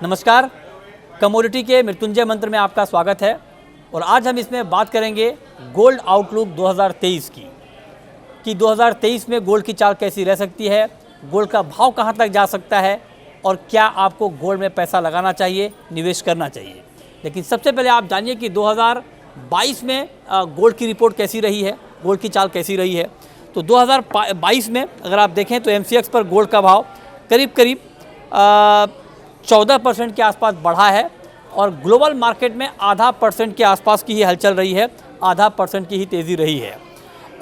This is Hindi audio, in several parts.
नमस्कार, कमोडिटी के मृत्युंजय मंत्र में आपका स्वागत है। और आज हम इसमें बात करेंगे गोल्ड आउटलुक 2023 की, कि 2023 में गोल्ड की चाल कैसी रह सकती है, गोल्ड का भाव कहां तक जा सकता है और क्या आपको गोल्ड में पैसा लगाना चाहिए, निवेश करना चाहिए। लेकिन सबसे पहले आप जानिए कि 2022 में गोल्ड की रिपोर्ट कैसी रही है, गोल्ड की चाल कैसी रही है। तो 2022 में अगर आप देखें तो MCX पर गोल्ड का भाव करीब 14% के आसपास बढ़ा है और ग्लोबल मार्केट में आधा % के आसपास की ही हलचल रही है, आधा % की ही तेज़ी रही है।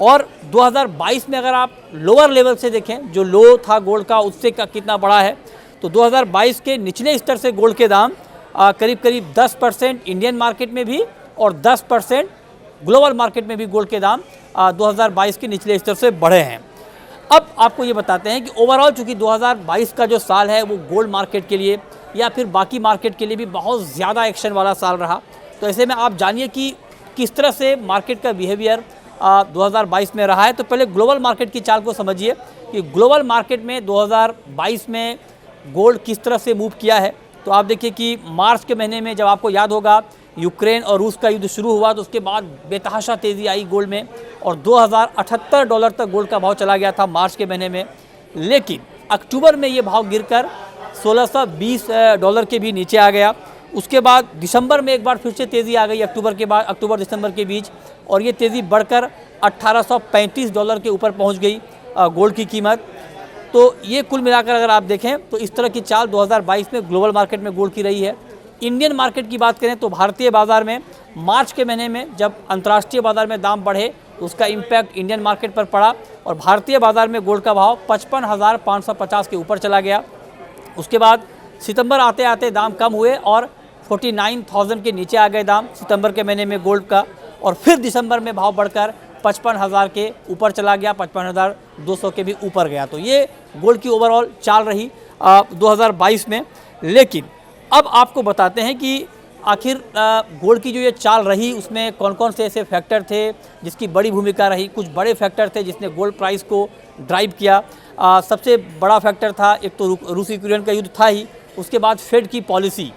और 2022 में अगर आप लोअर लेवल से देखें, जो लो था गोल्ड का उससे कितना बढ़ा है, तो 2022 के निचले स्तर से गोल्ड के दाम करीब 10% इंडियन मार्केट में भी और 10% ग्लोबल मार्केट में भी गोल्ड के दाम 2022 के निचले स्तर से बढ़े हैं। अब आपको ये बताते हैं कि ओवरऑल चूँकि 2022 का जो साल है वो गोल्ड मार्केट के लिए या फिर बाकी मार्केट के लिए भी बहुत ज़्यादा एक्शन वाला साल रहा। तो ऐसे में आप जानिए कि किस तरह से मार्केट का बिहेवियर 2022 में रहा है। तो पहले ग्लोबल मार्केट की चाल को समझिए कि ग्लोबल मार्केट में 2022 में गोल्ड किस तरह से मूव किया है। तो आप देखिए कि मार्च के महीने में जब आपको याद होगा यूक्रेन और रूस का युद्ध शुरू हुआ तो उसके बाद बेतहाशा तेज़ी आई गोल्ड में और $2078 तक गोल्ड का भाव चला गया था मार्च के महीने में। लेकिन अक्टूबर में ये भाव गिरकर $1620 के भी नीचे आ गया। उसके बाद दिसंबर में एक बार फिर से तेज़ी आ गई अक्टूबर दिसंबर के बीच, और ये तेज़ी बढ़कर $1835 के ऊपर पहुंच गई गोल्ड की कीमत। तो ये कुल मिलाकर अगर आप देखें तो इस तरह की चाल 2022 में ग्लोबल मार्केट में गोल्ड की रही है। इंडियन मार्केट की बात करें तो भारतीय बाज़ार में मार्च के महीने में जब अंतर्राष्ट्रीय बाज़ार में दाम बढ़े तो उसका इम्पैक्ट इंडियन मार्केट पर पड़ा और भारतीय बाज़ार में गोल्ड का भाव 55,550 के ऊपर चला गया। उसके बाद सितंबर आते आते दाम कम हुए और 49,000 के नीचे आ गए दाम सितंबर के महीने में गोल्ड का, और फिर दिसंबर में भाव बढ़कर 55,000 के ऊपर चला गया, 55,200 के भी ऊपर गया। तो ये गोल्ड की ओवरऑल चाल रही 2022 में। लेकिन अब आपको बताते हैं कि आखिर गोल्ड की जो ये चाल रही उसमें कौन कौन से ऐसे फैक्टर थे जिसकी बड़ी भूमिका रही। कुछ बड़े फैक्टर थे जिसने गोल्ड प्राइस को ड्राइव किया। सबसे बड़ा फैक्टर था, एक तो रूस यूक्रेन का युद्ध था ही, उसके बाद फेड की पॉलिसी,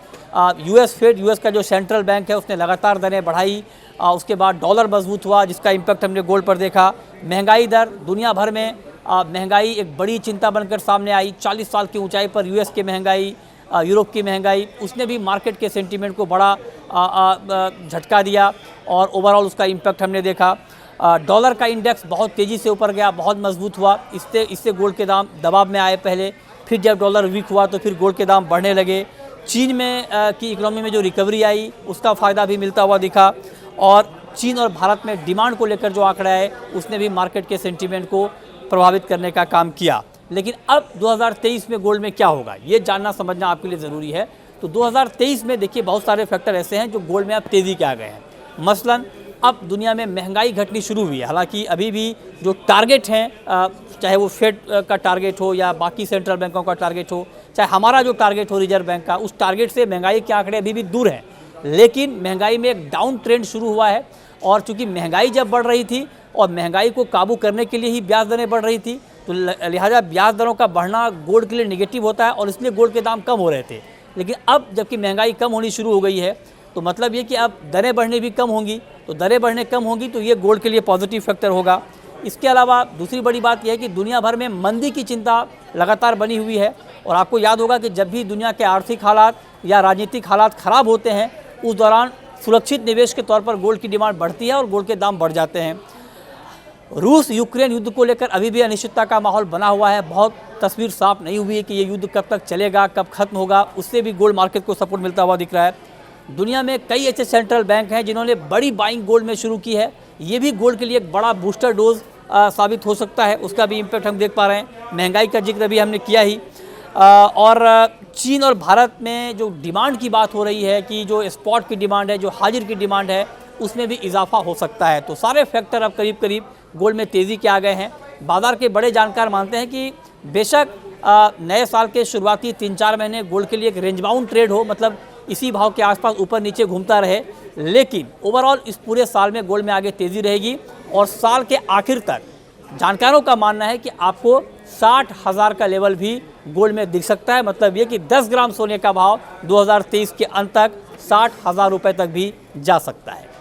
यूएस का जो सेंट्रल बैंक है उसने लगातार दरें बढ़ाई। उसके बाद डॉलर मजबूत हुआ जिसका इम्पैक्ट हमने गोल्ड पर देखा। महंगाई दर, दुनिया भर में महंगाई एक बड़ी चिंता बनकर सामने आई। 40 साल की ऊंचाई पर यूएस की महंगाई, यूरोप की महंगाई, उसने भी मार्केट के सेंटीमेंट को बड़ा झटका दिया और ओवरऑल उसका इम्पैक्ट हमने देखा। डॉलर का इंडेक्स बहुत तेज़ी से ऊपर गया, बहुत मजबूत हुआ, इससे गोल्ड के दाम दबाव में आए पहले। फिर जब डॉलर वीक हुआ तो फिर गोल्ड के दाम बढ़ने लगे। चीन में की इकोनॉमी में जो रिकवरी आई उसका फ़ायदा भी मिलता हुआ दिखा, और चीन और भारत में डिमांड को लेकर जो आंकड़ा है उसने भी मार्केट के सेंटीमेंट को प्रभावित करने का काम किया। लेकिन अब 2023 में गोल्ड में क्या होगा ये जानना समझना आपके लिए ज़रूरी है। तो 2023 में देखिए बहुत सारे फैक्टर ऐसे हैं जो गोल्ड में अब तेज़ी के आ गए हैं। मसलन अब दुनिया में महंगाई घटनी शुरू हुई है। हालांकि अभी भी जो टारगेट हैं, चाहे वो फेड का टारगेट हो या बाकी सेंट्रल बैंकों का टारगेट हो, चाहे हमारा जो टारगेट हो रिजर्व बैंक का, उस टारगेट से महंगाई के आंकड़े अभी भी दूर हैं। लेकिन महंगाई में एक डाउन ट्रेंड शुरू हुआ है, और चूँकि महंगाई जब बढ़ रही थी और महंगाई को काबू करने के लिए ही ब्याज दरें बढ़ रही थी, तो लिहाजा ब्याज दरों का बढ़ना गोल्ड के लिए नेगेटिव होता है और इसलिए गोल्ड के दाम कम हो रहे थे। लेकिन अब जबकि महंगाई कम होनी शुरू हो गई है तो मतलब ये कि अब दरें बढ़ने भी कम होंगी, तो दरें बढ़ने कम होंगी तो ये गोल्ड के लिए पॉजिटिव फैक्टर होगा। इसके अलावा दूसरी बड़ी बात यह है कि दुनिया भर में मंदी की चिंता लगातार बनी हुई है, और आपको याद होगा कि जब भी दुनिया के आर्थिक हालात या राजनीतिक हालात ख़राब होते हैं उस दौरान सुरक्षित निवेश के तौर पर गोल्ड की डिमांड बढ़ती है और गोल्ड के दाम बढ़ जाते हैं। रूस यूक्रेन युद्ध को लेकर अभी भी अनिश्चितता का माहौल बना हुआ है। बहुत तस्वीर साफ नहीं हुई है कि ये युद्ध कब तक चलेगा, कब खत्म होगा, उससे भी गोल्ड मार्केट को सपोर्ट मिलता हुआ दिख रहा है। दुनिया में कई ऐसे सेंट्रल बैंक हैं जिन्होंने बड़ी बाइंग गोल्ड में शुरू की है। ये भी गोल्ड के लिए एक बड़ा बूस्टर डोज साबित हो सकता है, उसका भी इम्पैक्ट हम देख पा रहे हैं। महंगाई का जिक्र भी हमने किया ही, और चीन और भारत में जो डिमांड की बात हो रही है कि जो स्पॉट की डिमांड है, जो हाजिर की डिमांड है, उसमें भी इजाफा हो सकता है। तो सारे फैक्टर अब करीब गोल्ड में तेज़ी के आ गए हैं। बाज़ार के बड़े जानकार मानते हैं कि बेशक नए साल के शुरुआती 3-4 महीने गोल्ड के लिए एक रेंज बाउंड ट्रेड हो, मतलब इसी भाव के आसपास ऊपर नीचे घूमता रहे, लेकिन ओवरऑल इस पूरे साल में गोल्ड में आगे तेज़ी रहेगी और साल के आखिर तक जानकारों का मानना है कि आपको 60,000 का लेवल भी गोल्ड में दिख सकता है। मतलब ये कि 10 ग्राम सोने का भाव 2023 के अंत तक 60,000 रुपये तक भी जा सकता है।